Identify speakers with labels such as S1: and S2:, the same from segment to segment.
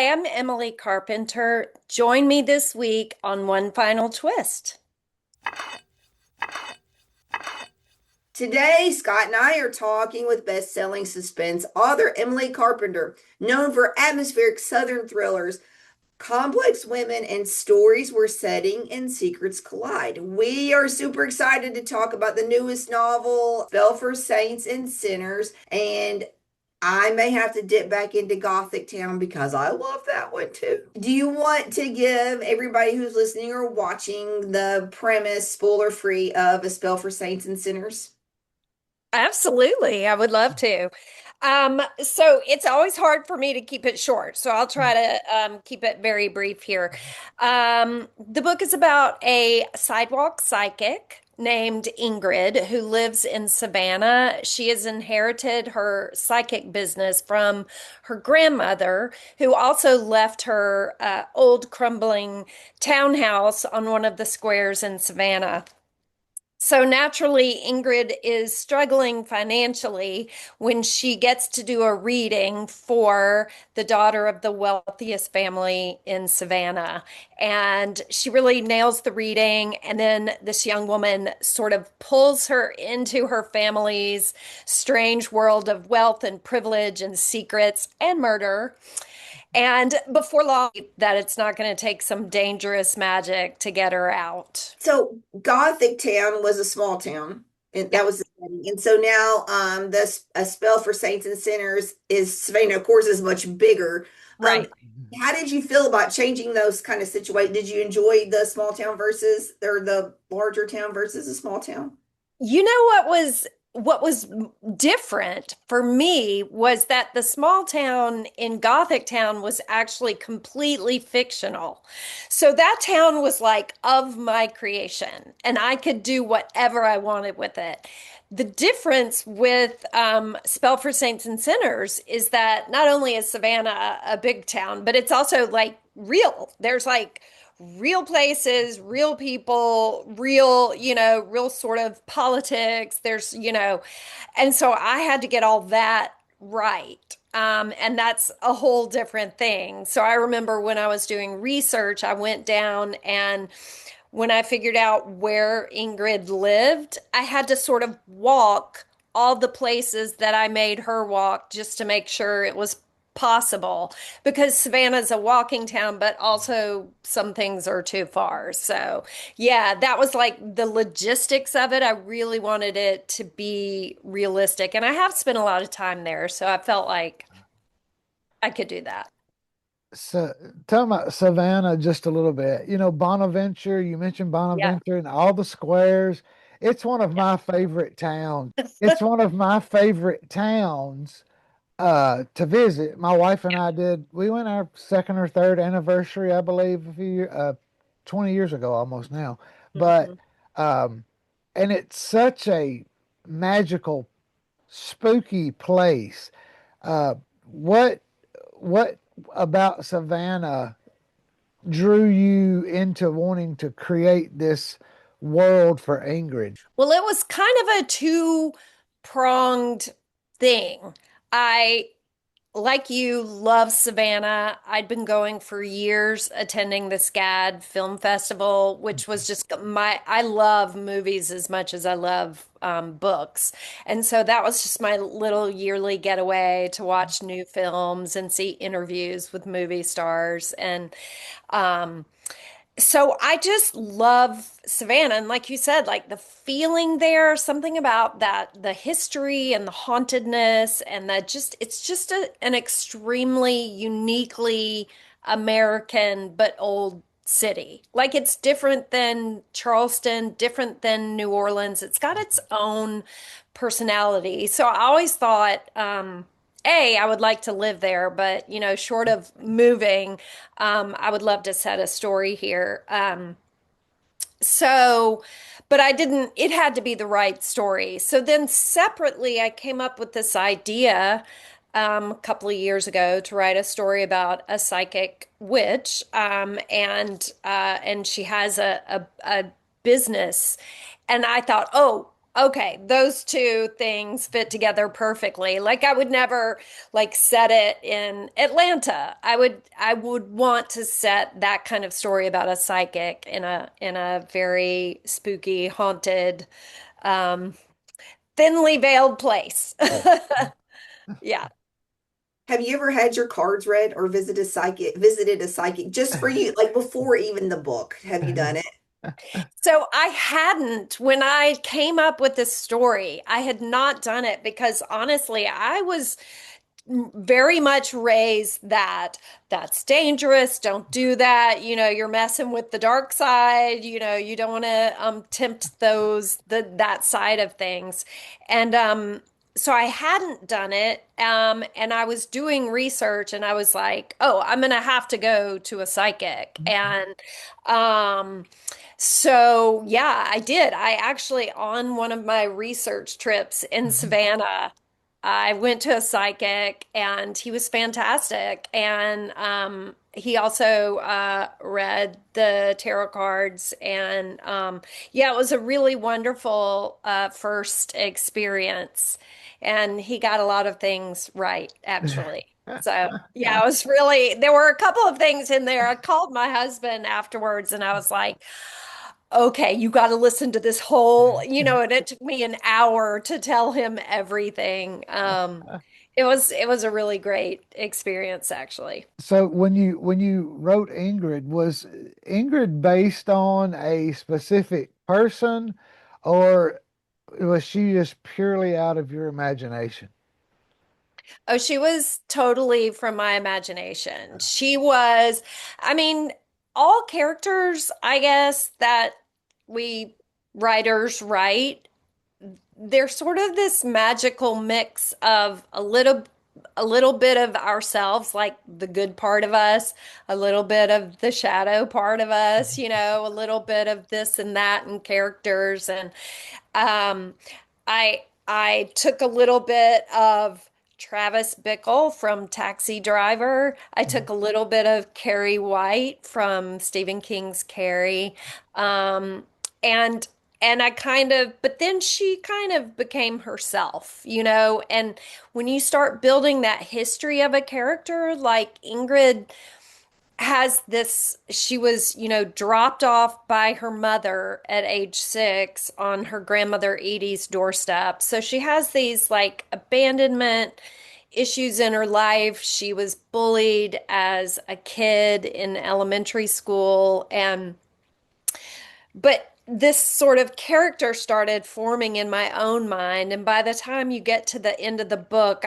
S1: Hi, I'm Emily Carpenter. Join me this week on One Final Twist.
S2: Today, Scott and I are talking with best-selling suspense author Emily Carpenter, known for atmospheric Southern thrillers, complex women, and stories where setting and secrets collide. We are super excited to talk about the newest novel, Spell for Saints and Sinners, and I may have to dip back into Gothic Town because I love that one too. Do you want to give everybody who's listening or watching the premise, spoiler free, of A Spell for Saints and Sinners?
S1: Absolutely, I would love to. So it's always hard for me to keep it short, so I'll try to keep it very brief here. The book is about a sidewalk psychic named Ingrid who lives in Savannah. She has inherited her psychic business from her grandmother, who also left her old crumbling townhouse on one of the squares in Savannah. So naturally, Ingrid is struggling financially when she gets to do a reading for the daughter of the wealthiest family in Savannah. And she really nails the reading. And then this young woman sort of pulls her into her family's strange world of wealth and privilege and secrets and murder. And before long, that it's not going to take some dangerous magic to get her out.
S2: So Gothic Town was a small town, and
S1: Yeah.
S2: that was the setting. And so now, this A Spell for Saints and Sinners is Savannah, of course, is much bigger. Um,
S1: Right.
S2: how did you feel about changing those kind of situations? Did you enjoy the small town versus or the larger town versus a small town?
S1: You know what was different for me was that the small town in Gothic Town was actually completely fictional. So that town was like of my creation, and I could do whatever I wanted with it. The difference with Spell for Saints and Sinners is that not only is Savannah a big town, but it's also like real. There's like real places, real people, real, real sort of politics. And so I had to get all that right. And that's a whole different thing. So I remember when I was doing research, I went down and when I figured out where Ingrid lived, I had to sort of walk all the places that I made her walk just to make sure it was possible because Savannah's a walking town, but also some things are too far. So, yeah, that was like the logistics of it. I really wanted it to be realistic, and I have spent a lot of time there, so I felt like I could do that.
S3: So, tell me about Savannah just a little bit. Bonaventure, you mentioned
S1: Yeah.
S3: Bonaventure and all the squares. It's one of my favorite towns. It's one of my favorite towns to visit. My wife and I we went our second or third anniversary, I believe, 20 years ago almost now. But
S1: Mhm.
S3: um and it's such a magical, spooky place. Uh what what about Savannah drew you into wanting to create this world for Ingrid?
S1: Well, it was kind of a two-pronged thing. I like you, love Savannah. I'd been going for years attending the SCAD Film Festival, which was just I love movies as much as I love books. And so that was just my little yearly getaway to watch new films and see interviews with movie stars. And um, so I just love Savannah. And like you said, like the feeling there, something about that, the history and the hauntedness, and it's just an extremely uniquely American but old city. Like it's different than Charleston, different than New Orleans. It's got its own personality. So I always thought, I would like to live there, but short of moving, I would love to set a story here. So, but I didn't, it had to be the right story. So then separately, I came up with this idea a couple of years ago to write a story about a psychic witch. And she has a business. And I thought, oh, Okay, those two things fit together perfectly. Like I would never like set it in Atlanta. I would want to set that kind of story about a psychic in a very spooky, haunted, um, thinly veiled place.
S3: Yeah.
S1: Yeah.
S2: Have you ever had your cards read or visited a psychic just for you, like before even the book? Have you done it?
S1: So I hadn't, when I came up with this story, I had not done it because honestly, I was very much raised that that's dangerous. Don't do that. You know, you're messing with the dark side. You know, you don't want to tempt that side of things. And so I hadn't done it. And I was doing research and I was like, oh, I'm gonna have to go to a psychic. And um so yeah, I did. I actually on one of my research trips in Savannah, I went to a psychic and he was fantastic. And he also read the tarot cards. And yeah, it was a really wonderful first experience. And he got a lot of things right, actually. So yeah, it was really, there were a couple of things in there. I called my husband afterwards and I was like, okay, you got to listen to this whole, and it took me an hour to tell him everything. It was a really great experience, actually.
S3: So when you wrote Ingrid, was Ingrid based on a specific person, or was she just purely out of your imagination?
S1: Oh, she was totally from my imagination. She was, I mean, all characters, I guess, that we writers write, they're sort of this magical mix of a little bit of ourselves, like the good part of us, a little bit of the shadow part of us, a little bit of this and that and characters. And um I took a little bit of Travis Bickle from Taxi Driver. I took a little bit of Carrie White from Stephen King's Carrie. Um, and I kind of, but then she kind of became herself, and when you start building that history of a character, like Ingrid has this, she was, dropped off by her mother at age 6 on her grandmother Edie's doorstep. So she has these like abandonment issues in her life. She was bullied as a kid in elementary school, and but this sort of character started forming in my own mind, and by the time you get to the end of the book,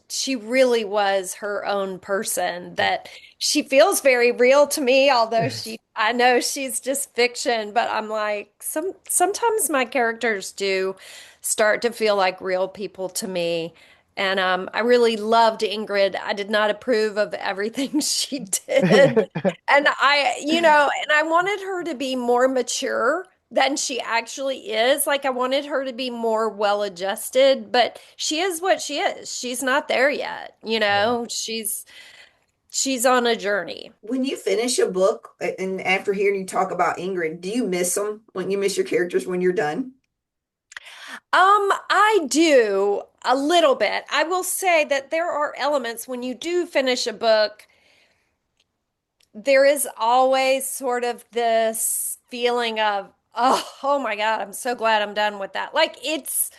S1: she really was her own person. That she feels very real to me, although I know she's just fiction, but I'm like sometimes my characters do start to feel like real people to me. And I really loved Ingrid. I did not approve of everything she did. And I wanted her to be more mature than she actually is. Like I wanted her to be more well-adjusted, but she is what she is. She's not there yet,
S3: Yeah.
S1: She's on a journey.
S2: When you finish a book and after hearing you talk about Ingrid, do you miss them when you miss your characters when you're done?
S1: I do a little bit. I will say that there are elements when you do finish a book, there is always sort of this feeling of, oh my God, I'm so glad I'm done with that. Like it's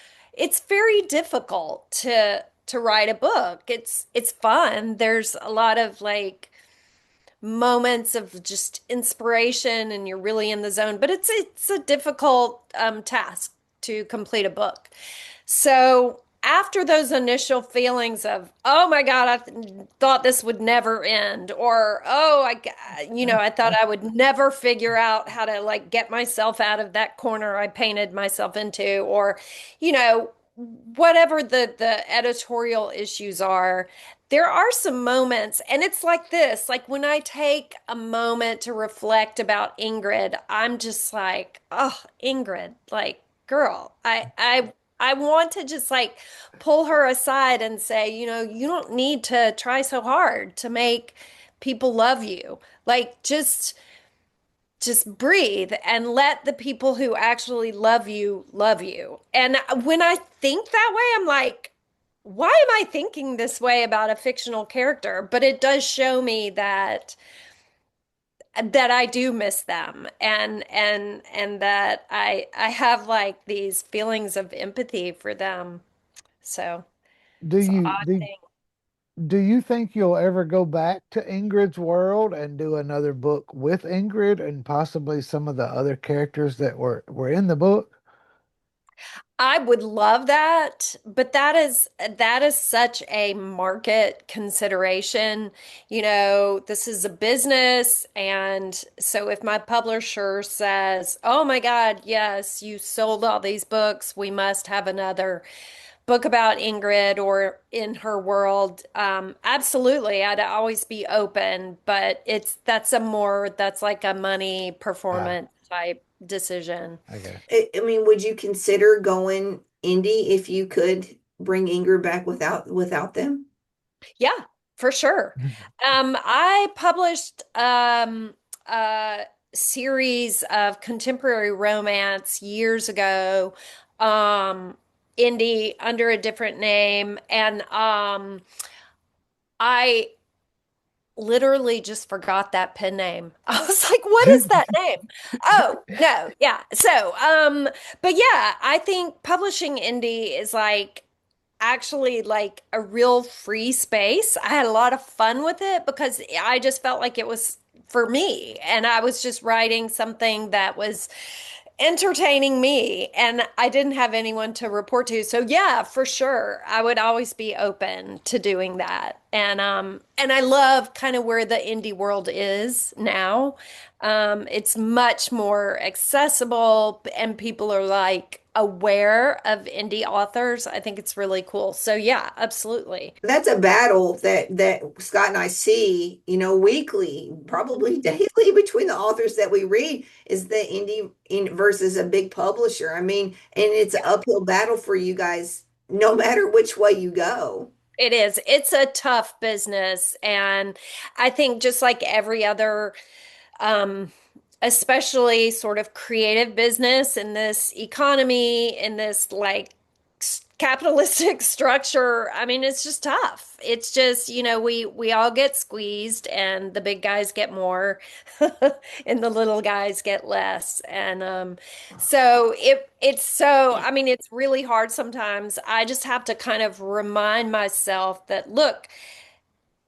S1: very difficult to write a book. It's fun. There's a lot of like moments of just inspiration and you're really in the zone, but it's a difficult task to complete a book. So after those initial feelings of, oh my God, thought this would never end, or oh, I thought I would never figure out how to like get myself out of that corner I painted myself into, or, you know, whatever the editorial issues are, there are some moments, and it's like this, like when I take a moment to reflect about Ingrid, I'm just like, oh, Ingrid, like, girl, I want to just like pull her aside and say, you don't need to try so hard to make people love you. Like, just just breathe and let the people who actually love you love you. And when I think that way, I'm like, why am I thinking this way about a fictional character? But it does show me that I do miss them and that I have like these feelings of empathy for them. So
S3: Do
S1: it's an
S3: you
S1: odd
S3: do
S1: thing.
S3: do you think you'll ever go back to Ingrid's world and do another book with Ingrid and possibly some of the other characters that were in the book?
S1: I would love that, but that is such a market consideration. You know, this is a business, and so if my publisher says, "Oh my God, yes, you sold all these books, we must have another book about Ingrid or in her world," absolutely, I'd always be open, but that's like a money
S3: Ah,
S1: performance type decision.
S3: I guess.
S2: I mean, would you consider going indie if you could bring Ingrid back without them?
S1: Yeah, for sure. I published a series of contemporary romance years ago, um, indie under a different name, and I literally just forgot that pen name. I was like, what is that name? Oh, no, yeah. So, but yeah, I think publishing indie is like actually like a real free space. I had a lot of fun with it because I just felt like it was for me and I was just writing something that was entertaining me and I didn't have anyone to report to. So yeah, for sure. I would always be open to doing that. And I love kind of where the indie world is now. It's much more accessible and people are like aware of indie authors. I think it's really cool. So yeah, absolutely.
S2: That's a battle that Scott and I see, weekly, probably daily between the authors that we read is the indie versus a big publisher. I mean, and it's an uphill battle for you guys no matter which way you go.
S1: It is. It's a tough business. And I think just like every other, um, especially sort of creative business in this economy, in this like capitalistic structure, I mean, it's just tough. It's just, we all get squeezed and the big guys get more and the little guys get less. And so it's so, I mean, it's really hard sometimes. I just have to kind of remind myself that, look,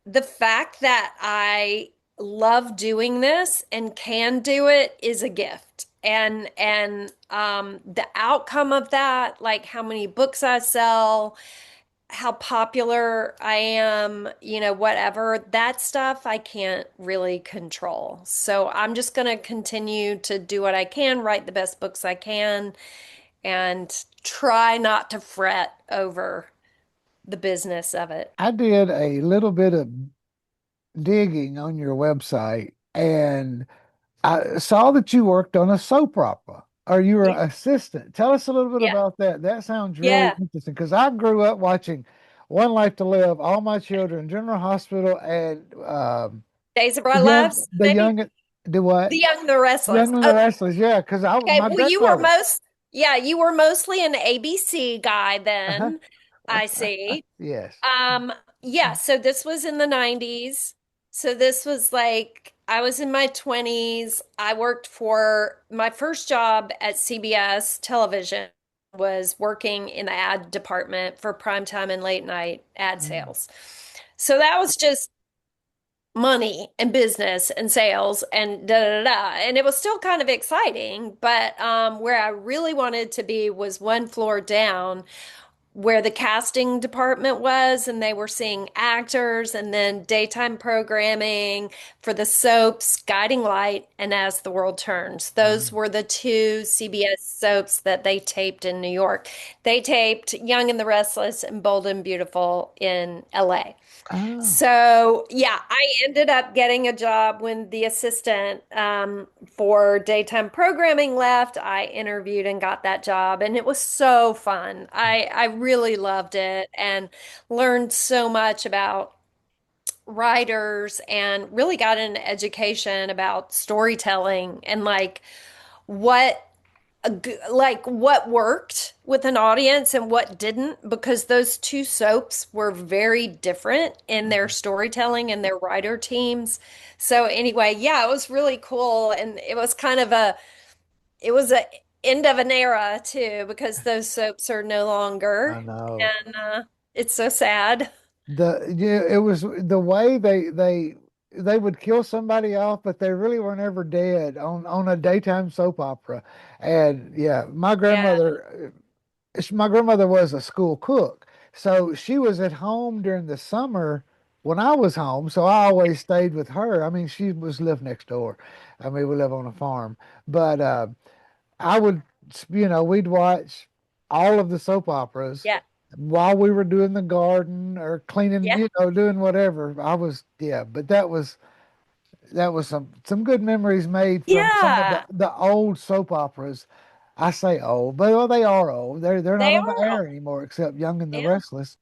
S1: the fact that I love doing this and can do it is a gift. And the outcome of that, like how many books I sell, how popular I am, whatever, that stuff I can't really control. So I'm just going to continue to do what I can, write the best books I can, and try not to fret over the business of it.
S3: I did a little bit of digging on your website and I saw that you worked on a soap opera or you were
S1: Yeah.
S3: an assistant. Tell us a little bit
S1: Yeah.
S3: about that. That sounds really
S1: Yeah.
S3: interesting because I grew up watching One Life to Live, All My Children, General Hospital, and
S1: Days of
S3: the
S1: Our
S3: young,
S1: Lives,
S3: the
S1: maybe?
S3: young, the what?
S1: The Young, the Restless.
S3: Young and the
S1: Oh,
S3: Restless. Yeah, because I
S1: okay.
S3: my
S1: Well, you were
S3: grandmother.
S1: yeah, you were mostly an ABC guy
S3: Uh-huh.
S1: then, I see.
S3: Yes.
S1: Um, yeah, so this was in the 90s. So this was like I was in my 20s. I worked for my first job at CBS television was working in the ad department for primetime and late night ad
S3: Mm.
S1: sales. So that was just money and business and sales and da da da. And it was still kind of exciting, but where I really wanted to be was one floor down where the casting department was, and they were seeing actors and then daytime programming for the soaps, Guiding Light and As the World Turns. Those were the two CBS soaps that they taped in New York. They taped Young and the Restless and Bold and Beautiful in LA.
S3: Oh,
S1: So, yeah, I ended up getting a job when the assistant for daytime programming left. I interviewed and got that job, and it was so fun. I really loved it and learned so much about writers and really got an education about storytelling and what what worked with an audience and what didn't, because those two soaps were very different in their
S3: Mhm.
S1: storytelling and their writer teams. So anyway, yeah, it was really cool, and it was it was a end of an era too, because those soaps are no longer,
S3: I know.
S1: and it's so sad.
S3: It was the way they would kill somebody off, but they really were never dead on a daytime soap opera. And yeah,
S1: Yeah,
S3: my grandmother was a school cook, so she was at home during the summer when I was home. So I always stayed with her. I mean, she was lived next door. I mean, we live on a farm, but I would, we'd watch all of the soap operas
S1: yeah,
S3: while we were doing the garden or cleaning,
S1: yeah,
S3: doing whatever. Yeah, but that was some good memories made from some of
S1: yeah.
S3: the old soap operas. I say old, but well, they are old. They're not
S1: They
S3: on the
S1: are.
S3: air anymore, except Young and the
S1: Yeah.
S3: Restless.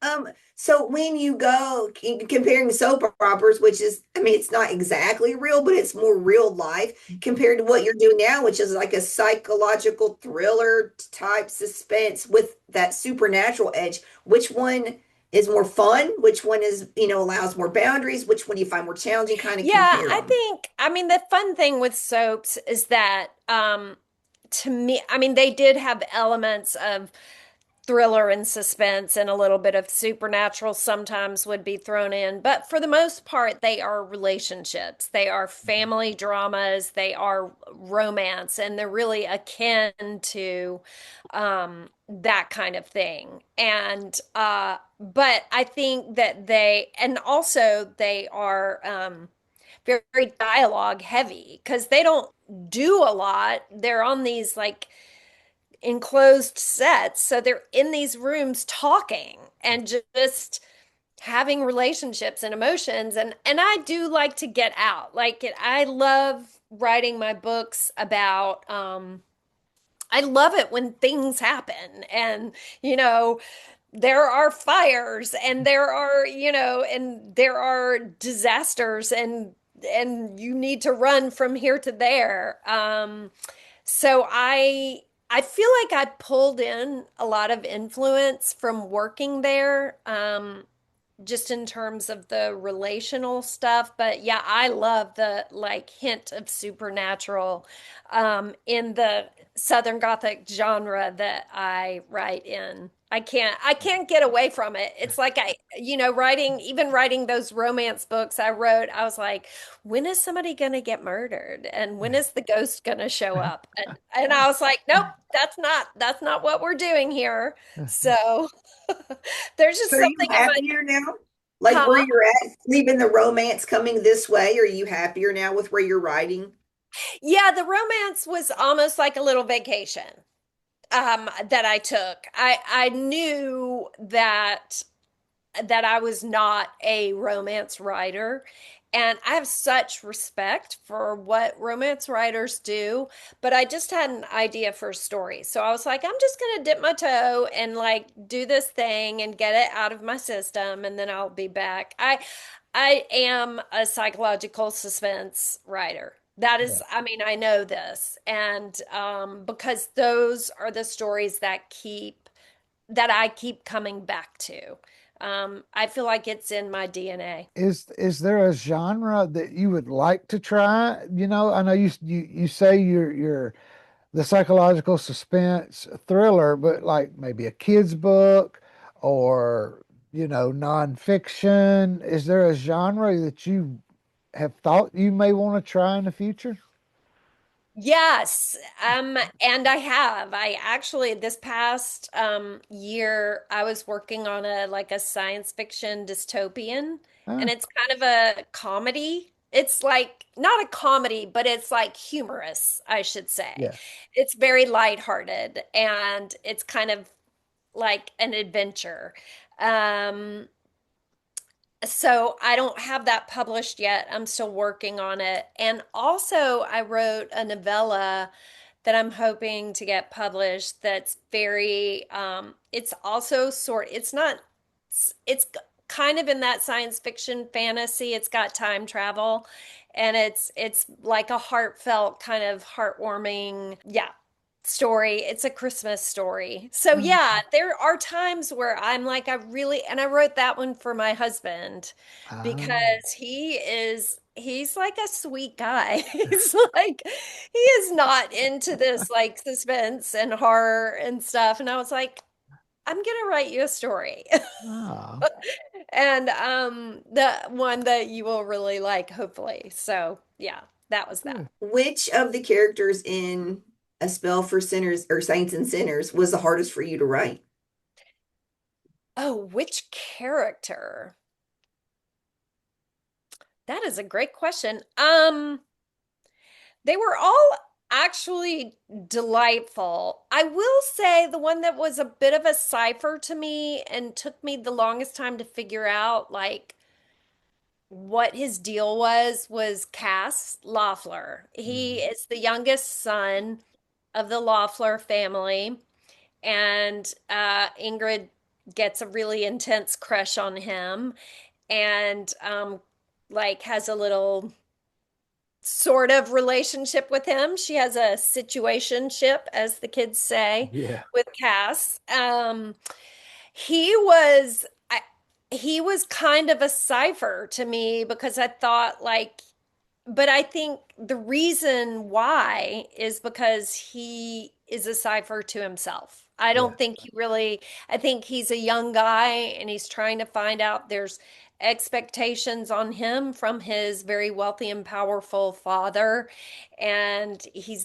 S2: So when you go comparing soap operas, which is, I mean, it's not exactly real, but it's more real life compared to what you're doing now, which is like a psychological thriller type suspense with that supernatural edge. Which one is more fun? Which one is, allows more boundaries? Which one do you find more challenging? Kind of
S1: Yeah,
S2: compare
S1: I
S2: them.
S1: think, I mean, the fun thing with soaps is that, to me, I mean, they did have elements of thriller and suspense, and a little bit of supernatural sometimes would be thrown in. But for the most part, they are relationships, they are family dramas, they are romance, and they're really akin to that kind of thing. And but I think that and also they are very dialogue heavy because they don't do a lot. They're on these enclosed sets. So they're in these rooms talking and just having relationships and emotions. And I do like to get out. I love writing my books about I love it when things happen and you know there are fires and there are disasters, and you need to run from here to there. So I feel like I pulled in a lot of influence from working there, just in terms of the relational stuff. But yeah, I love the hint of supernatural in the Southern Gothic genre that I write in. I can't get away from it. It's like writing those romance books I was like, when is somebody gonna get murdered? And when is the ghost gonna show up? And I was like, nope, that's not what we're doing here. So there's
S2: So
S1: just
S2: are you
S1: something in my
S2: happier now? Like where
S1: huh?
S2: you're at, leaving the romance coming this way? Are you happier now with where you're writing?
S1: Yeah, the romance was almost like a little vacation that I took. I knew that I was not a romance writer. And I have such respect for what romance writers do, but I just had an idea for a story. So I was like, I'm just going to dip my toe and do this thing and get it out of my system, and then I'll be back. I am a psychological suspense writer. That
S3: Yeah.
S1: is, I mean, I know this, and because those are the stories that I keep coming back to. I feel like it's in my DNA.
S3: Is there a genre that you would like to try? I know you say you're the psychological suspense thriller, but like maybe a kid's book or, nonfiction. Is there a genre that you have thought you may want to try in the future?
S1: Yes, and I have. I actually this past year I was working on a science fiction dystopian, and
S3: Huh?
S1: it's kind of a comedy. It's like not a comedy, but it's like humorous, I should say.
S3: Yeah.
S1: It's very lighthearted, and it's kind of like an adventure. Um, so I don't have that published yet. I'm still working on it. And also, I wrote a novella that I'm hoping to get published that's very it's also it's not it's kind of in that science fiction fantasy. It's got time travel, and it's like a heartfelt, kind of heartwarming, yeah, story. It's a Christmas story. So yeah, there are times where I'm like, I really, and I wrote that one for my husband
S3: Ah,
S1: because he's like a sweet guy. He's like, he is not into this like suspense and horror and stuff. And I was like, I'm gonna write you a story.
S3: ah.
S1: And the one that you will really like, hopefully. So yeah, that was that.
S3: Good.
S2: Which of the characters in A Spell for Sinners or Saints and Sinners was the hardest for you to write?
S1: Oh, which character? That is a great question. They were all actually delightful. I will say the one that was a bit of a cipher to me and took me the longest time to figure out like what his deal was Cass Loeffler. He
S3: Mhm.
S1: is the youngest son of the Loeffler family, and Ingrid gets a really intense crush on him, and like has a little sort of relationship with him. She has a situationship, as the kids say,
S3: Yeah.
S1: with Cass. He was I, he was kind of a cipher to me because I thought like, but I think the reason why is because he is a cipher to himself. I
S3: Yeah.
S1: don't think he really, I think he's a young guy and he's trying to find out there's expectations on him from his very wealthy and powerful father. And he's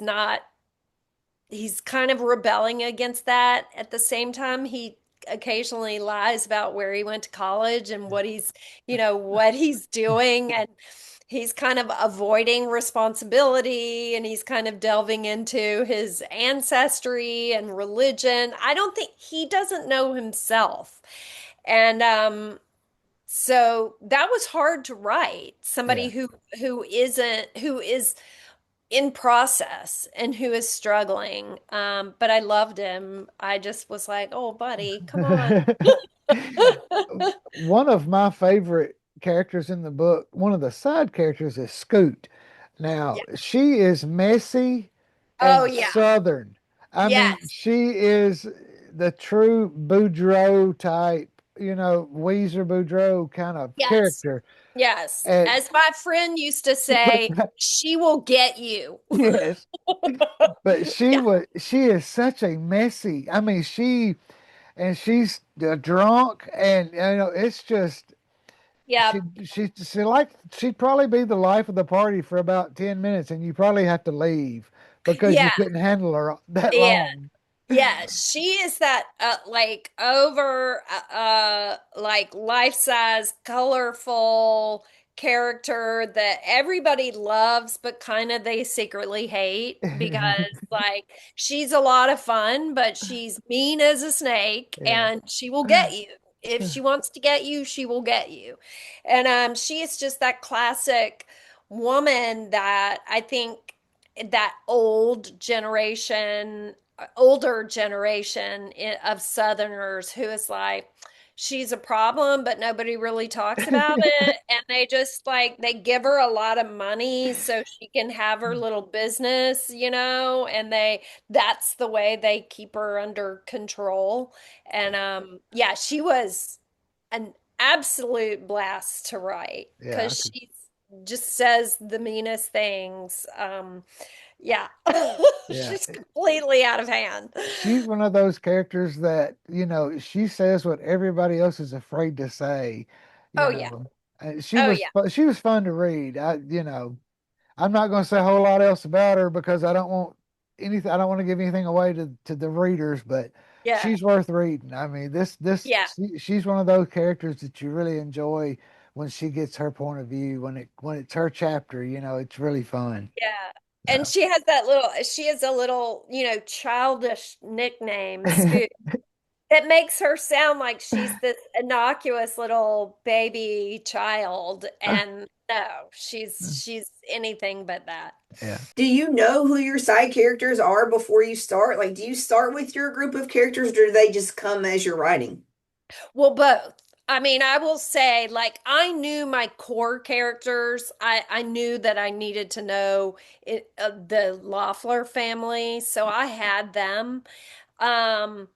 S1: kind of rebelling against that. At the same time, he occasionally lies about where he went to college and what what he's doing. And he's kind of avoiding responsibility and he's kind of delving into his ancestry and religion. I don't think he doesn't know himself. And so that was hard to write. Somebody
S3: Yeah.
S1: who is in process and who is struggling. But I loved him. I just was like, oh, buddy, come on.
S3: One of my favorite characters in the book, one of the side characters is Scoot.
S1: Yeah.
S3: Now, she is messy
S1: Oh,
S3: and
S1: yeah.
S3: southern. I mean,
S1: Yes.
S3: she is the true Boudreaux type, Weezer Boudreaux kind of
S1: Yes.
S3: character.
S1: Yes.
S3: And
S1: As my friend used to say, she will get you.
S3: yes, but
S1: Yeah.
S3: she is such a messy. I mean, she's drunk and it's just
S1: Yeah.
S3: she'd probably be the life of the party for about 10 minutes and you probably have to leave because you
S1: Yeah.
S3: couldn't handle her that
S1: Yeah.
S3: long.
S1: Yeah, she is that like over like life-size colorful character that everybody loves but kind of they secretly hate because like she's a lot of fun but she's mean as a snake
S3: Yeah.
S1: and she will get you. If she wants to get you, she will get you. And she is just that classic woman that I think that older generation of Southerners who is like, she's a problem, but nobody really talks about it. And they just like, they give her a lot of money so she can have her little business, and that's the way they keep her under control. And yeah, she was an absolute blast to write
S3: Yeah,
S1: because she just says the meanest things. Yeah.
S3: yeah.
S1: She's completely out of hand.
S3: She's one of those characters that, she says what everybody else is afraid to say, you
S1: Oh yeah.
S3: know.
S1: Oh yeah.
S3: She was fun to read. I'm not going to say a whole lot else about her because I don't want to give anything away to the readers, but
S1: Yeah.
S3: she's worth reading. I mean,
S1: Yeah.
S3: she's one of those characters that you really enjoy when she gets her point of view, when it's her chapter, it's really fun.
S1: Yeah. And
S3: Uh,
S1: she has a little, childish nickname, Scoot, that makes her sound like she's this innocuous little baby child. And no, she's anything but that.
S3: yeah.
S2: Do you know who your side characters are before you start? Like, do you start with your group of characters or do they just come as you're writing?
S1: Well, both. I mean, I will say, like, I knew my core characters. I knew that I needed to know the Loeffler family, so I had them. Um,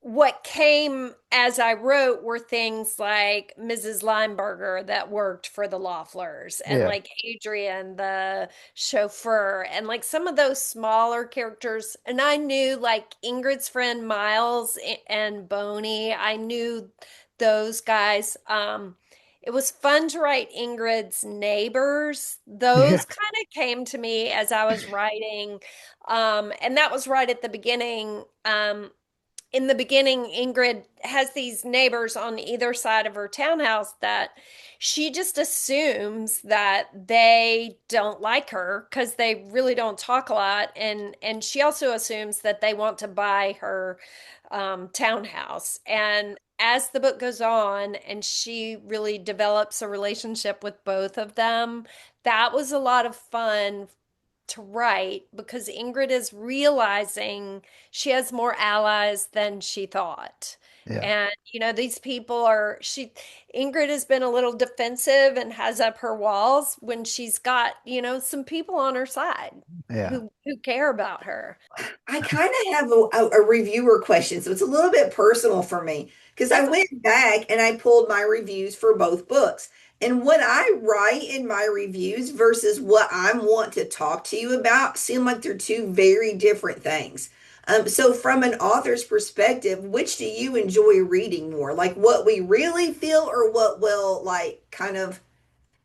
S1: what came as I wrote were things like Mrs. Lineberger that worked for the Loefflers, and
S3: Yeah.
S1: like Adrian, the chauffeur, and like some of those smaller characters. And I knew like Ingrid's friend Miles and Boney. I knew those guys. It was fun to write Ingrid's neighbors.
S3: Yeah.
S1: Those kind of came to me as I was writing. And that was right at the beginning. In the beginning, Ingrid has these neighbors on either side of her townhouse that she just assumes that they don't like her because they really don't talk a lot, and she also assumes that they want to buy her townhouse. And as the book goes on, and she really develops a relationship with both of them, that was a lot of fun to write because Ingrid is realizing she has more allies than she thought.
S3: Yeah.
S1: And these people are Ingrid has been a little defensive and has up her walls when she's got, some people on her side
S3: Yeah.
S1: who care about her.
S2: I kind of have a reviewer question, so it's a little bit personal for me because I
S1: That's
S2: went back and I pulled my reviews for both books. And what I write in my reviews versus what I want to talk to you about seem like they're two very different things. So from an author's perspective, which do you enjoy reading more? Like what we really feel or what will like kind of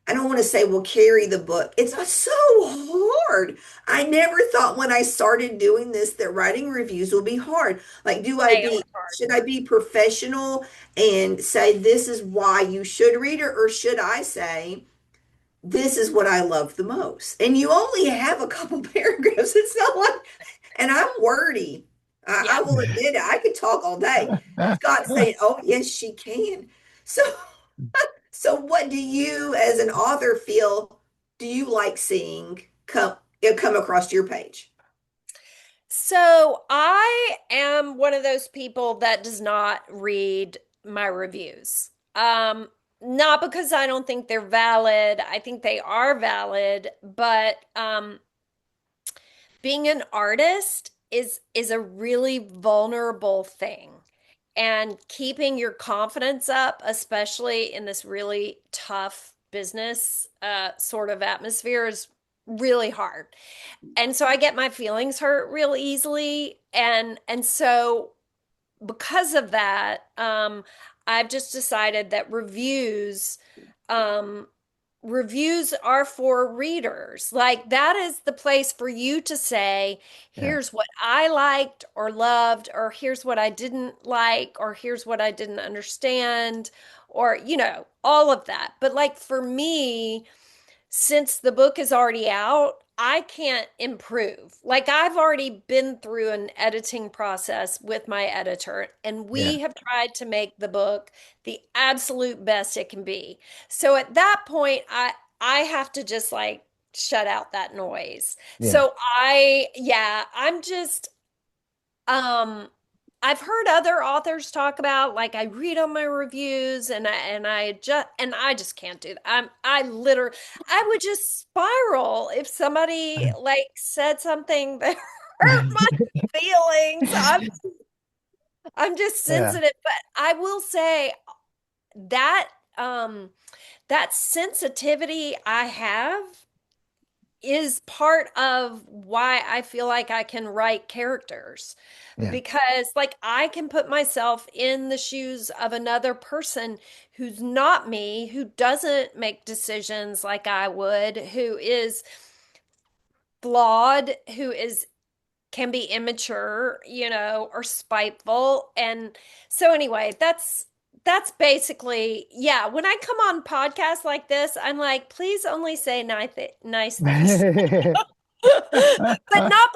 S2: I don't want to say will carry the book. It's so hard. I never thought when I started doing this that writing reviews will be hard. Like,
S1: they are hard.
S2: should I be professional and say this is why you should read it, or should I say this is what I love the most? And you only have a couple paragraphs. It's not like, and I'm wordy. I
S1: Yeah.
S2: will admit it. I could talk all day. Scott's saying, oh, yes, she can. So, so what do you, as an author, feel do you like seeing come across your page?
S1: So I am one of those people that does not read my reviews. Not because I don't think they're valid. I think they are valid, but being an artist is a really vulnerable thing. And keeping your confidence up, especially in this really tough business sort of atmosphere, is really hard. And so I get my feelings hurt real easily. And so because of that, I've just decided that um, reviews are for readers. Like that is the place for you to say,
S3: Yeah.
S1: here's what I liked or loved, or here's what I didn't like, or here's what I didn't understand, or, all of that. But like for me, since the book is already out, I can't improve. Like I've already been through an editing process with my editor, and
S3: Yeah.
S1: we have tried to make the book the absolute best it can be. So at that point, I have to just like shut out that noise.
S3: Yeah.
S1: So yeah, I'm just um, I've heard other authors talk about like I read on my reviews and I just can't do that. I would just spiral if somebody like said something that hurt my feelings. I'm just
S3: Yeah.
S1: sensitive, but I will say that um that sensitivity I have is part of why I feel like I can write characters
S3: Yeah.
S1: because like I can put myself in the shoes of another person who's not me, who doesn't make decisions like I would, who is flawed, who is can be immature, or spiteful. And so anyway, that's basically, yeah, when I come on podcasts like this, I'm like, please only say nice things. But not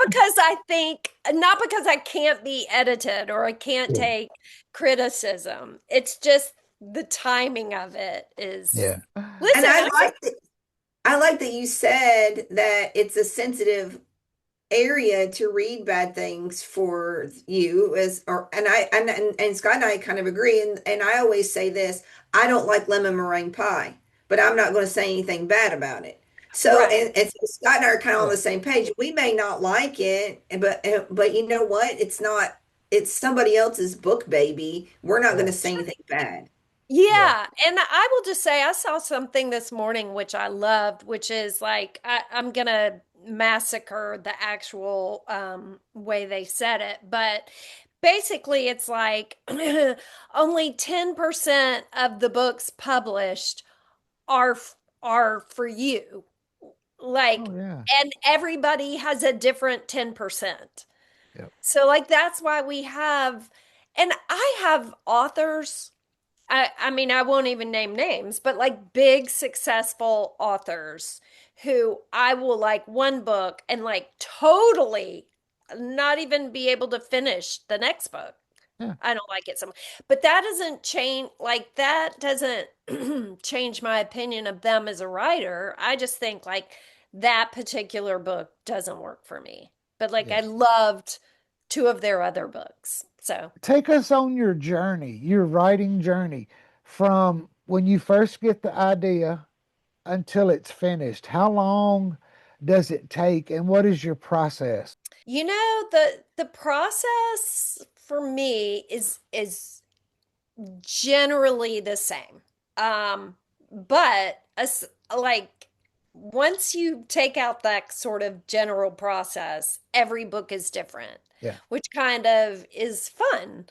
S1: because I can't be edited or I can't
S3: Yeah.
S1: take criticism. It's just the timing of it is.
S3: Yeah.
S2: And
S1: Listen,
S2: I like that you said that it's a sensitive area to read bad things for you as or and Scott and I kind of agree and I always say this, I don't like lemon meringue pie, but I'm not going to say anything bad about it. So
S1: Right.
S2: and so Scott and I are kind of on
S3: Yeah.
S2: the same page. We may not like it, but you know what? It's somebody else's book, baby. We're not going to
S3: Yeah.
S2: say anything bad.
S3: Yeah.
S1: Yeah, and I will just say I saw something this morning which I loved, which is like I'm gonna massacre the actual way they said it, but basically it's like only 10% of the books published are for you.
S3: Oh,
S1: Like,
S3: yeah.
S1: and everybody has a different 10%.
S3: Yep.
S1: So like that's why we have, and I have authors. I mean, I won't even name names, but like big successful authors who I will like one book and like totally not even be able to finish the next book.
S3: Yeah.
S1: I don't like it so much. But that doesn't change, like, that doesn't change my opinion of them as a writer. I just think, like, that particular book doesn't work for me. But, like, I
S3: Yeah.
S1: loved two of their other books. So,
S3: Take us on your journey, your writing journey from when you first get the idea until it's finished. How long does it take and what is your process?
S1: the process for me is generally the same. But as like once you take out that sort of general process, every book is different,
S3: Yeah.
S1: which kind of is fun.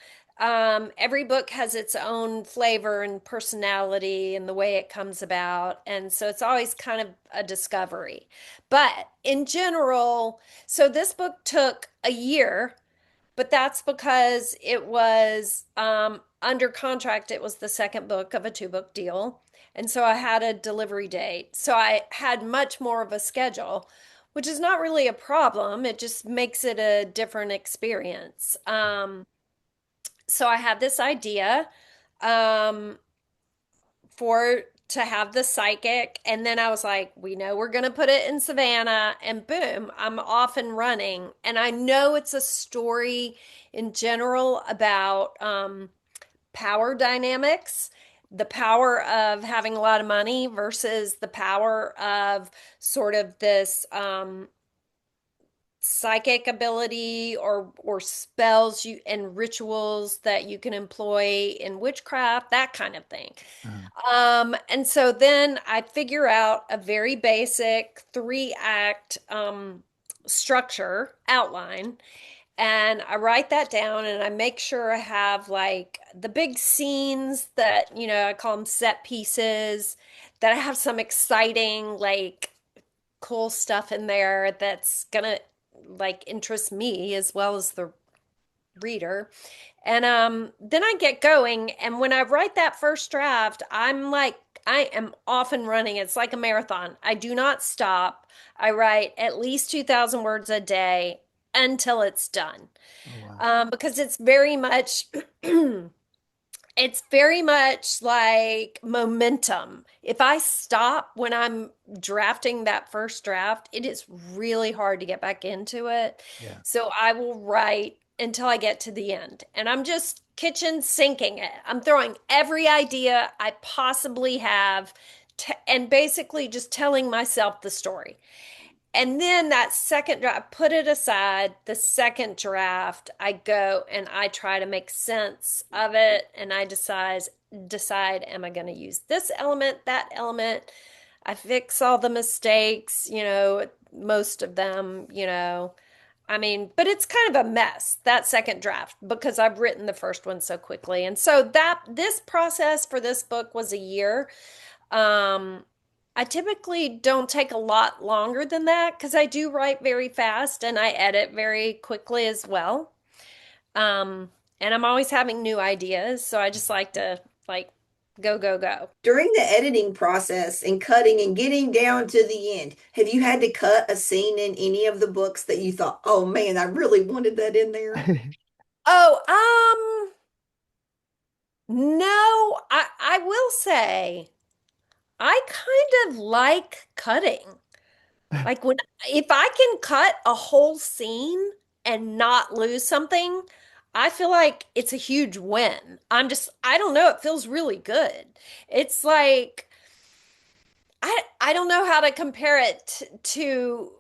S1: Every book has its own flavor and personality and the way it comes about. And so it's always kind of a discovery. But in general, so this book took a year, but that's because it was under contract. It was the second book of a two-book deal. And so I had a delivery date. So I had much more of a schedule, which is not really a problem. It just makes it a different experience. So I had this idea um, for to have the psychic, and then I was like, we know we're going to put it in Savannah, and boom, I'm off and running. And I know it's a story in general about power dynamics, the power of having a lot of money versus the power of sort of this psychic ability or spells you and rituals that you can employ in witchcraft, that kind of thing.
S3: Uh,
S1: And so then I figure out a very basic three-act structure outline, and I write that down, and I make sure I have like the big scenes that, I call them set pieces, that I have some exciting, like cool stuff in there that's gonna like interest me as well as the reader. And then I get going, and when I write that first draft, I'm like I am off and running. It's like a marathon. I do not stop. I write at least 2,000 words a day until it's done.
S3: oh, wow.
S1: Because it's very much it's very much like momentum. If I stop when I'm drafting that first draft, it is really hard to get back into it.
S3: Yeah.
S1: So I will write until I get to the end. And I'm just kitchen sinking it. I'm throwing every idea I possibly have and basically just telling myself the story. And then that second draft, I put it aside. The second draft, I go and I try to make sense of it, and I decide, am I going to use this element, that element? I fix all the mistakes, most of them. I mean, but it's kind of a mess, that second draft, because I've written the first one so quickly. And so that this process for this book was a year. Um, I typically don't take a lot longer than that because I do write very fast and I edit very quickly as well. Um, and I'm always having new ideas, so I just like to like go, go, go.
S2: During the editing process and cutting and getting down to the end, have you had to cut a scene in any of the books that you thought, oh man, I really wanted that in there?
S1: Oh, no, I will say I kind of like cutting. Like when if I can cut a whole scene and not lose something, I feel like it's a huge win. I don't know, it feels really good. It's like I don't know how to compare it to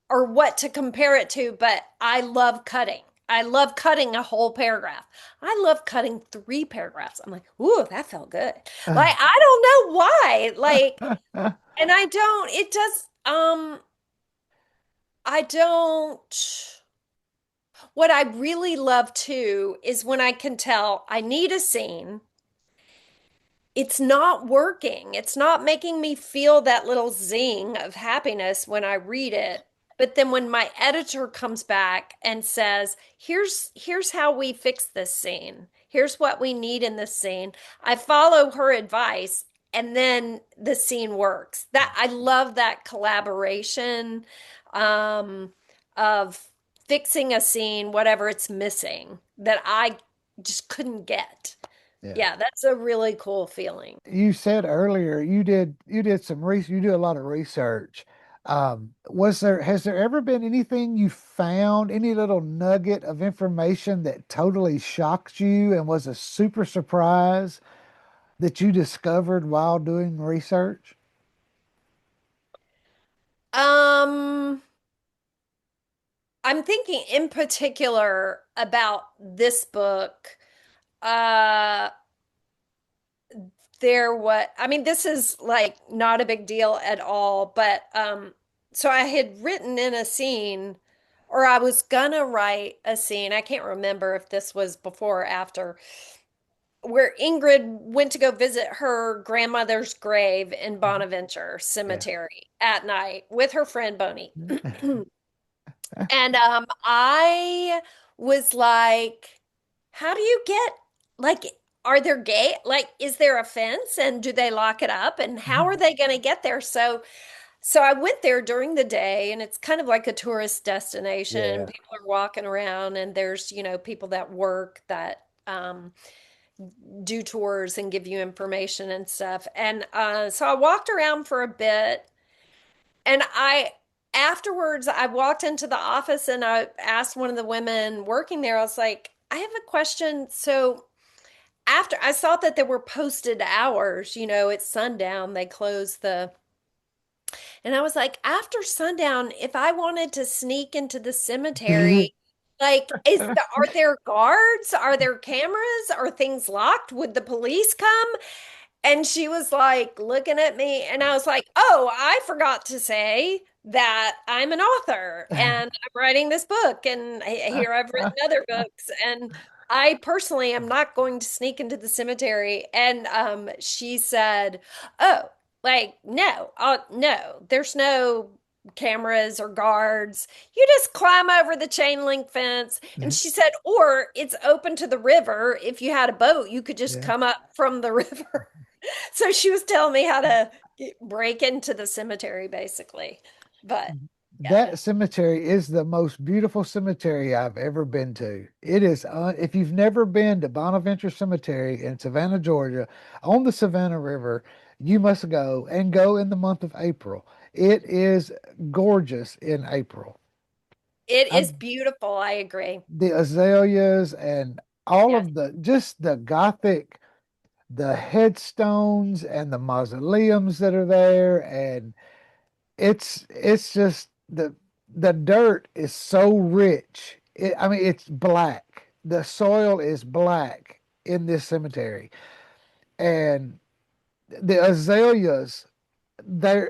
S1: or what to compare it to, but I love cutting. I love cutting a whole paragraph. I love cutting three paragraphs. I'm like, ooh, that felt good. Like, I don't know why. Like, and I don't, it does, I don't, what I really love too is when I can tell I need a scene. It's not working. It's not making me feel that little zing of happiness when I read it. But then when my editor comes back and says, here's how we fix this scene. Here's what we need in this scene. I follow her advice and then the scene works. That I love that collaboration of fixing a scene, whatever it's missing, that I just couldn't get.
S3: Yeah.
S1: Yeah, that's a really cool feeling.
S3: You said earlier you did some research, you do a lot of research. Has there ever been anything you found, any little nugget of information that totally shocked you and was a super surprise that you discovered while doing research?
S1: Um, I'm thinking in particular about this book. Uh, I mean, this is like not a big deal at all, but so I had written in a scene, or I was gonna write a scene. I can't remember if this was before or after, where Ingrid went to go visit her grandmother's grave in
S3: Mhm.
S1: Bonaventure
S3: Yeah.
S1: Cemetery at night with her friend Bonnie. And I was like, how do you get like are there gate like is there a fence and do they lock it up and how are they going to get there? So I went there during the day and it's kind of like a tourist destination.
S3: Yeah.
S1: People are walking around and there's, people that work that do tours and give you information and stuff. And so I walked around for a bit and afterwards, I walked into the office and I asked one of the women working there, I was like, I have a question. So after I saw that there were posted hours, it's sundown, they close and I was like, after sundown, if I wanted to sneak into the cemetery, like, are there guards? Are there cameras? Are things locked? Would the police come? And she was like looking at me, and I was like, oh, I forgot to say that I'm an author and I'm writing this book. And here I've written other books. And I personally am not going to sneak into the cemetery. And she said, oh, like, no, no, there's no cameras or guards. You just climb over the chain link fence. And she said, or it's open to the river. If you had a boat, you could just
S3: Yeah.
S1: come up from the river. So she was telling me how to break into the cemetery, basically. But yeah,
S3: That cemetery is the most beautiful cemetery I've ever been to. It is, if you've never been to Bonaventure Cemetery in Savannah, Georgia, on the Savannah River, you must go and go in the month of April. It is gorgeous in April.
S1: it is
S3: I'm,
S1: beautiful. I agree.
S3: the azaleas and all
S1: Yes,
S3: of just the Gothic, the headstones and the mausoleums that are there, and it's just the dirt is so rich. I mean, it's black. The soil is black in this cemetery, and the azaleas.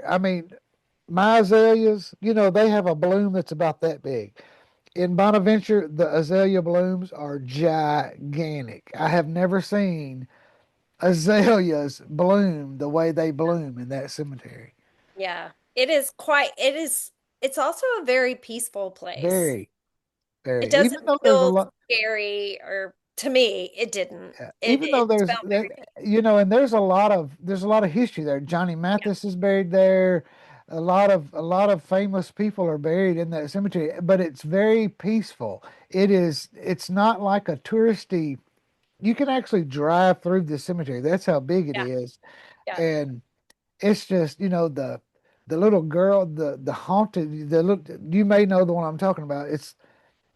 S3: I mean, my azaleas. They have a bloom that's about that big. In Bonaventure, the azalea blooms are gigantic. I have never seen azaleas bloom the way they bloom in that cemetery.
S1: yeah. It's also a very peaceful place.
S3: Very,
S1: It
S3: very. Even
S1: doesn't
S3: though there's a
S1: feel
S3: lot,
S1: scary, or to me, it didn't. It
S3: even though
S1: it
S3: there's
S1: felt
S3: that,
S1: very peaceful.
S3: and there's a lot of history there. Johnny
S1: Yeah,
S3: Mathis is buried there. A lot of famous people are buried in that cemetery, but it's very peaceful. It's not like a touristy. You can actually drive through the cemetery. That's how big it
S1: yeah,
S3: is.
S1: yeah.
S3: And it's just, the little girl, the haunted, the look. You may know the one I'm talking about. It's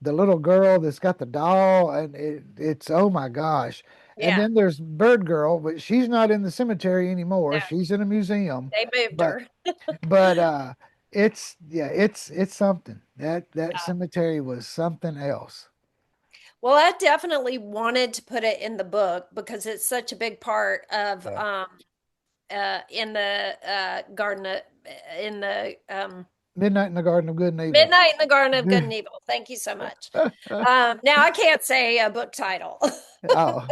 S3: the little girl that's got the doll, and it's oh my gosh. And
S1: Yeah,
S3: then there's Bird Girl, but she's not in the cemetery
S1: no,
S3: anymore. She's in a museum.
S1: they moved
S3: But
S1: her.
S3: but it's yeah, it's something. That cemetery was something else.
S1: Well, I definitely wanted to put it in the book because it's such a big part of
S3: Yeah.
S1: in the garden of, in the
S3: Midnight in the Garden of Good and Evil.
S1: Midnight in the Garden of Good and Evil. Thank you so much. Now I can't say a book title.
S3: Oh,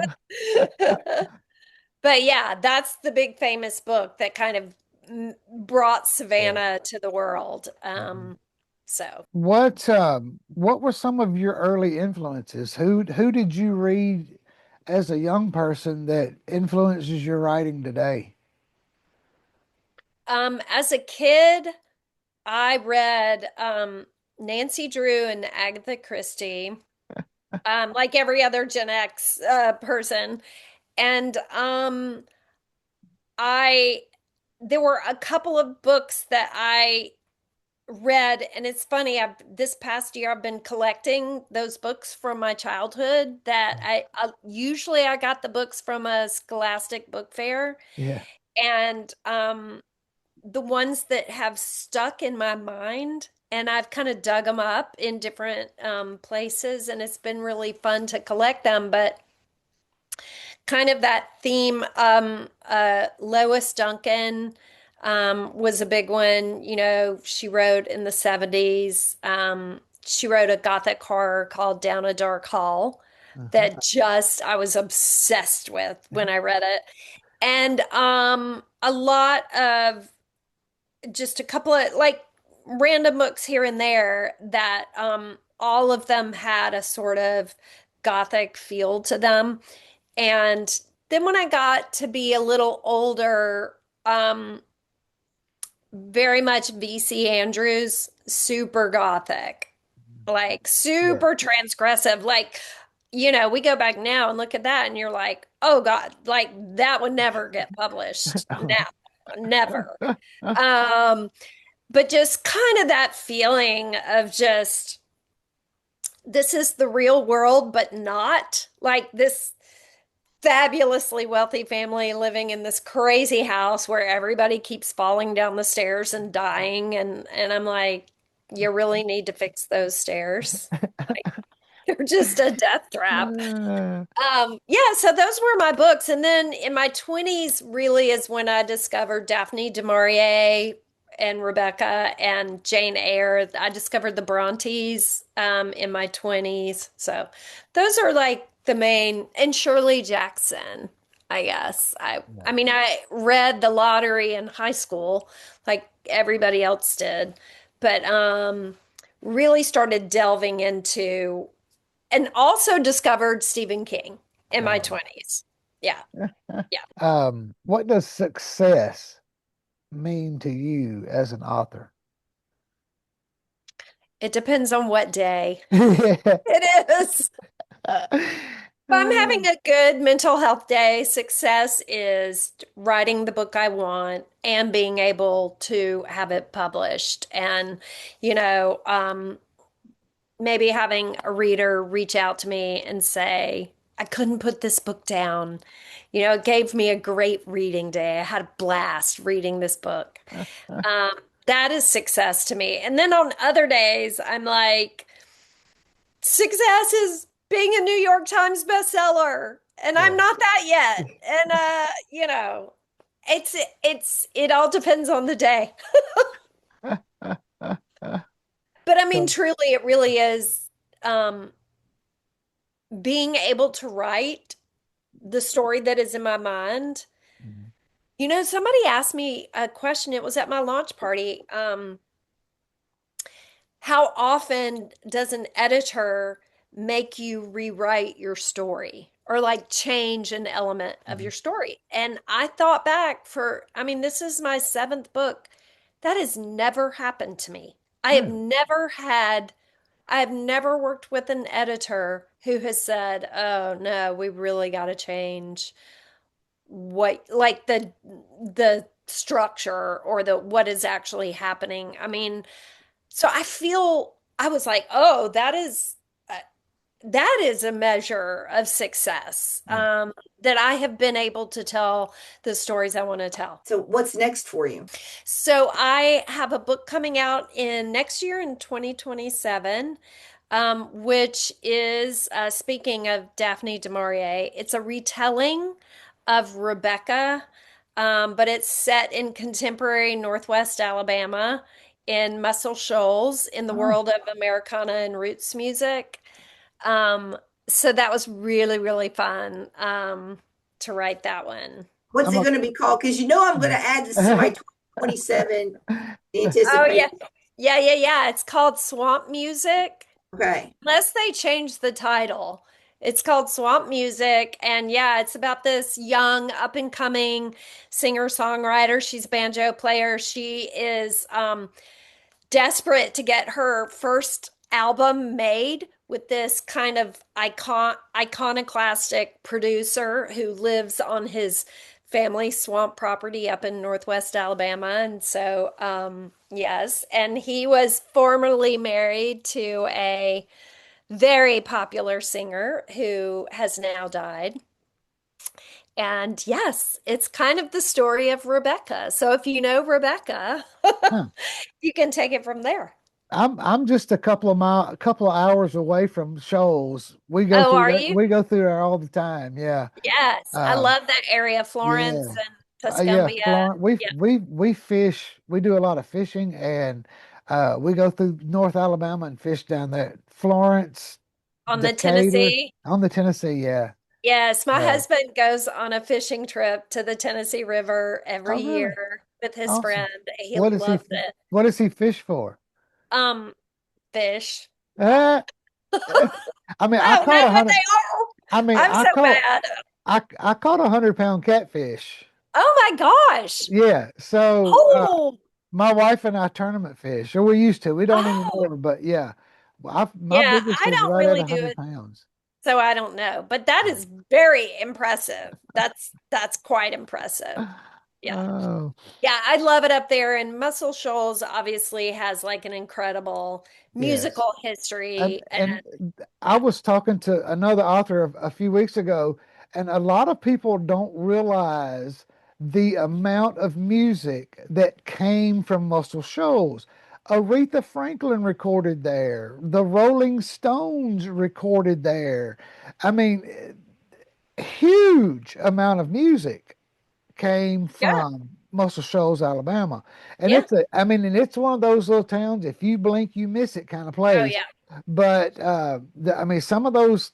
S1: But yeah, that's the big famous book that kind of brought
S3: yeah.
S1: Savannah to the world.
S3: Mhm.
S1: So
S3: What were some of your early influences? Who did you read as a young person that influences your writing today?
S1: as a kid, I read Nancy Drew and Agatha Christie, like every other Gen X person. And I there were a couple of books that I read, and it's funny, I've this past year I've been collecting those books from my childhood that I usually I got the books from a Scholastic book fair,
S3: Yeah.
S1: and the ones that have stuck in my mind, and I've kind of dug them up in different places, and it's been really fun to collect them. But kind of that theme, Lois Duncan was a big one. You know, she wrote in the 70s. She wrote a gothic horror called Down a Dark Hall
S3: Uh-huh.
S1: that just I was obsessed with when I read it. And a lot of just a couple of like random books here and there that all of them had a sort of gothic feel to them. And then when I got to be a little older, very much VC Andrews, super gothic, like
S3: Yeah.
S1: super transgressive. Like, you know, we go back now and look at that and you're like, oh God, like that would never get published now, never. Um, but just kind of that feeling of just this is the real world, but not like this fabulously wealthy family living in this crazy house where everybody keeps falling down the stairs and dying, and I'm like, you really need to fix those stairs. Like they're just a death trap.
S3: Uh,
S1: Yeah, so those were my books. And then in my 20s really is when I discovered Daphne du Maurier and Rebecca and Jane Eyre. I discovered the Brontes in my 20s. So those are like the main, and Shirley Jackson, I guess. I
S3: yeah.
S1: mean, I read The Lottery in high school like everybody else did, but really started delving into and also discovered Stephen King in my
S3: Oh.
S1: 20s. Yeah. Yeah.
S3: What does success mean to you as an author?
S1: It depends on what day
S3: Yeah.
S1: it is. If I'm having a good mental health day, success is writing the book I want and being able to have it published. And, you know, maybe having a reader reach out to me and say, I couldn't put this book down. You know, it gave me a great reading day. I had a blast reading this book. Um, that is success to me. And then on other days, I'm like, success is being a New York Times bestseller, and I'm
S3: Yeah.
S1: not that yet. And you know, it all depends on the day. But I mean,
S3: So,
S1: truly, it really is um, being able to write the story that is in my mind.
S3: mhm.
S1: You know, somebody asked me a question. It was at my launch party. How often does an editor make you rewrite your story or like change an element of
S3: Mhm.
S1: your story? And I thought back I mean, this is my seventh book. That has never happened to me.
S3: Really?
S1: I have never worked with an editor who has said, oh no, we really got to change what, like the structure or the what is actually happening. I mean, so I was like, oh, that is a measure of success,
S3: Yeah.
S1: that I have been able to tell the stories I want to tell.
S2: So what's next for you?
S1: So I have a book coming out in next year in 2027, which is, speaking of Daphne du Maurier, it's a retelling of Rebecca, but it's set in contemporary Northwest Alabama in Muscle Shoals in the
S3: Oh,
S1: world of Americana and roots music. Um, so that was really, really fun, to write that one.
S2: What's
S3: I'm
S2: it
S3: a,
S2: going to be called? Because you know I'm going to add this to my 2027
S1: Oh yeah.
S2: anticipation.
S1: Yeah. It's called Swamp Music.
S2: Okay.
S1: Unless they change the title. It's called Swamp Music. And yeah, it's about this young up and coming singer-songwriter. She's a banjo player. She is desperate to get her first album made with this kind of iconoclastic producer who lives on his family swamp property up in Northwest Alabama. And so, yes, and he was formerly married to a very popular singer who has now died. And yes, it's kind of the story of Rebecca. So if you know Rebecca,
S3: huh.
S1: you can take it from there.
S3: I'm just a couple of hours away from Shoals.
S1: Oh, are you?
S3: We go through there all the time. Yeah.
S1: Yes, I
S3: Um,
S1: love that area, Florence
S3: yeah.
S1: and
S3: Yeah,
S1: Tuscumbia.
S3: Florence.
S1: Yeah,
S3: We fish. We do a lot of fishing, and we go through North Alabama and fish down there. Florence,
S1: on the
S3: Decatur,
S1: Tennessee.
S3: on the Tennessee. Yeah.
S1: Yes, my
S3: Uh,
S1: husband goes on a fishing trip to the Tennessee River every
S3: oh, really?
S1: year with his
S3: Awesome.
S1: friend. He
S3: What does he?
S1: loved it.
S3: What does he fish for?
S1: Um, Fish.
S3: Uh, I mean,
S1: I
S3: I
S1: don't
S3: caught
S1: know
S3: a
S1: what they
S3: hundred.
S1: are.
S3: I mean,
S1: I'm so bad.
S3: I caught 100 pound catfish.
S1: Oh my gosh.
S3: Yeah. So
S1: Oh,
S3: my wife and I tournament fish, or we used to. We don't
S1: oh.
S3: anymore, but yeah. Well, my
S1: Yeah,
S3: biggest
S1: I
S3: is
S1: don't
S3: right at
S1: really do
S3: 100
S1: it,
S3: pounds.
S1: so I don't know. But that is very impressive. That's quite impressive. Yeah.
S3: Oh,
S1: Yeah, I love it up there. And Muscle Shoals obviously has like an incredible
S3: yes.
S1: musical history.
S3: And I was talking to another author a few weeks ago, and a lot of people don't realize the amount of music that came from Muscle Shoals. Aretha Franklin recorded there. The Rolling Stones recorded there. I mean, huge amount of music came
S1: Yeah,
S3: from Muscle Shoals, Alabama. And
S1: yeah.
S3: and it's one of those little towns, if you blink, you miss it kind of
S1: Oh,
S3: place.
S1: yeah.
S3: But I mean, some of those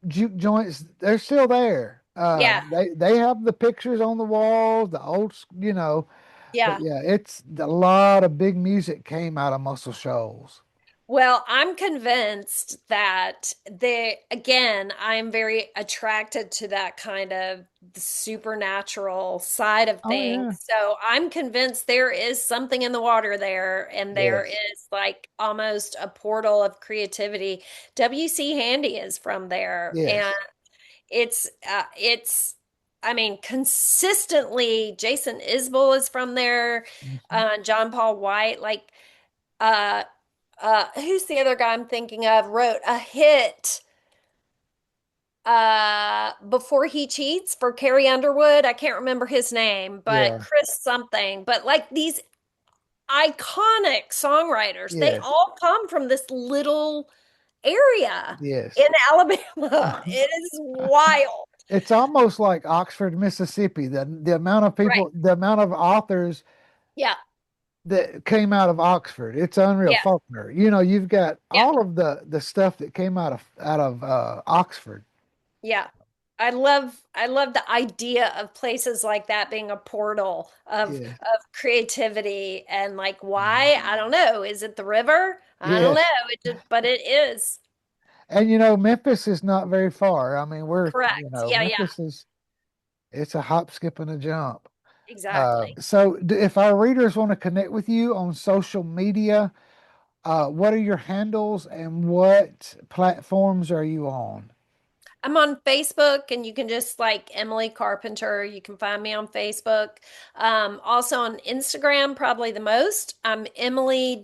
S3: juke joints, they're still there.
S1: Yeah.
S3: They have the pictures on the walls, the old, but
S1: Yeah.
S3: yeah, it's a lot of big music came out of Muscle Shoals.
S1: Well, I'm convinced that again, I'm very attracted to that kind of supernatural side of
S3: Oh
S1: things.
S3: yeah,
S1: So I'm convinced there is something in the water there, and there
S3: yes,
S1: is like almost a portal of creativity. W.C. Handy is from there, and
S3: yes.
S1: it's, I mean, consistently, Jason Isbell is from there,
S3: Mhm.
S1: John Paul White, like, uh, who's the other guy I'm thinking of wrote a hit before he cheats for Carrie Underwood. I can't remember his name, but
S3: Yeah,
S1: Chris something. But like these iconic songwriters, they
S3: yes,
S1: all come from this little area
S3: yes.
S1: in Alabama. It is wild.
S3: It's almost like Oxford, Mississippi. The amount of
S1: Right.
S3: people, the amount of authors
S1: Yeah.
S3: that came out of Oxford. It's unreal.
S1: Yeah.
S3: Faulkner. You've got
S1: Yeah.
S3: all of the stuff that came out of Oxford.
S1: Yeah. I love the idea of places like that being a portal
S3: Yeah.
S1: of creativity, and like why? I don't know. Is it the river? I don't know.
S3: Yes.
S1: But it is.
S3: And Memphis is not very far. I mean,
S1: Correct. Yeah, yeah.
S3: Memphis is it's a hop, skip, and a jump.
S1: Exactly.
S3: So if our readers want to connect with you on social media, what are your handles and what platforms are you on?
S1: I'm on Facebook, and you can just like Emily Carpenter. You can find me on Facebook. Also on Instagram, probably the most. I'm emily.d.c.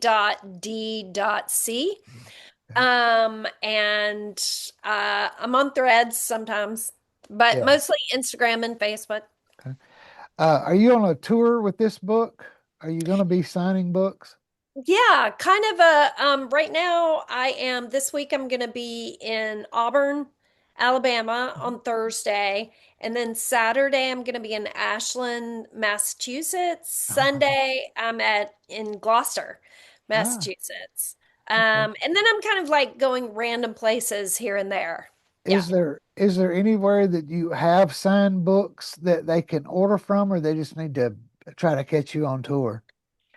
S3: Okay.
S1: And I'm on Threads sometimes, but
S3: Yeah.
S1: mostly Instagram and Facebook.
S3: Okay. Are you on a tour with this book? Are you going to be signing books?
S1: Yeah, kind of a right now I am this week I'm going to be in Auburn, Alabama on Thursday, and then Saturday I'm going to be in Ashland, Massachusetts.
S3: Uh-huh.
S1: Sunday I'm at in Gloucester,
S3: Ah,
S1: Massachusetts.
S3: okay.
S1: And then I'm kind of like going random places here and there. Yeah.
S3: Is there anywhere that you have signed books that they can order from, or they just need to try to catch you on tour?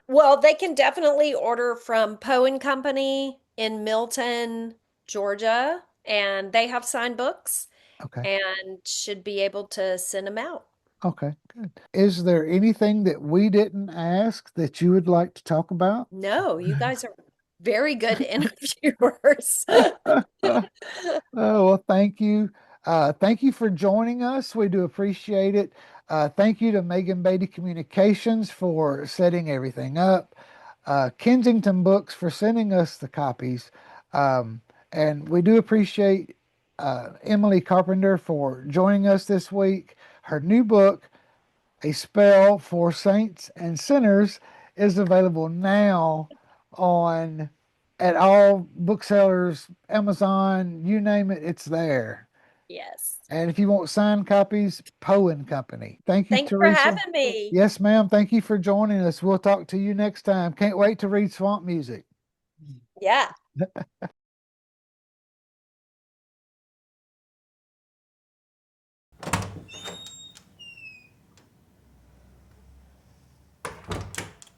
S1: Well, they can definitely order from Poe Company in Milton, Georgia, and they have signed books
S3: Okay.
S1: and should be able to send them out.
S3: Okay, good. Is there anything that we didn't ask that you would like to talk about?
S1: No, you guys are very good interviewers.
S3: Oh, well, thank you. Thank you for joining us. We do appreciate it. Thank you to Megan Beatty Communications for setting everything up, Kensington Books for sending us the copies. Um, and we do appreciate Emily Carpenter for joining us this week. Her new book, A Spell for Saints and Sinners, is available now on at all booksellers, Amazon, you name it, it's there.
S1: Yes.
S3: And if you want signed copies, Poe and Company. Thank you,
S1: Thanks for
S3: Teresa.
S1: having me.
S3: Yes, ma'am. Thank you for joining us. We'll talk to you next time. Can't wait to read Swamp Music.
S1: Yeah.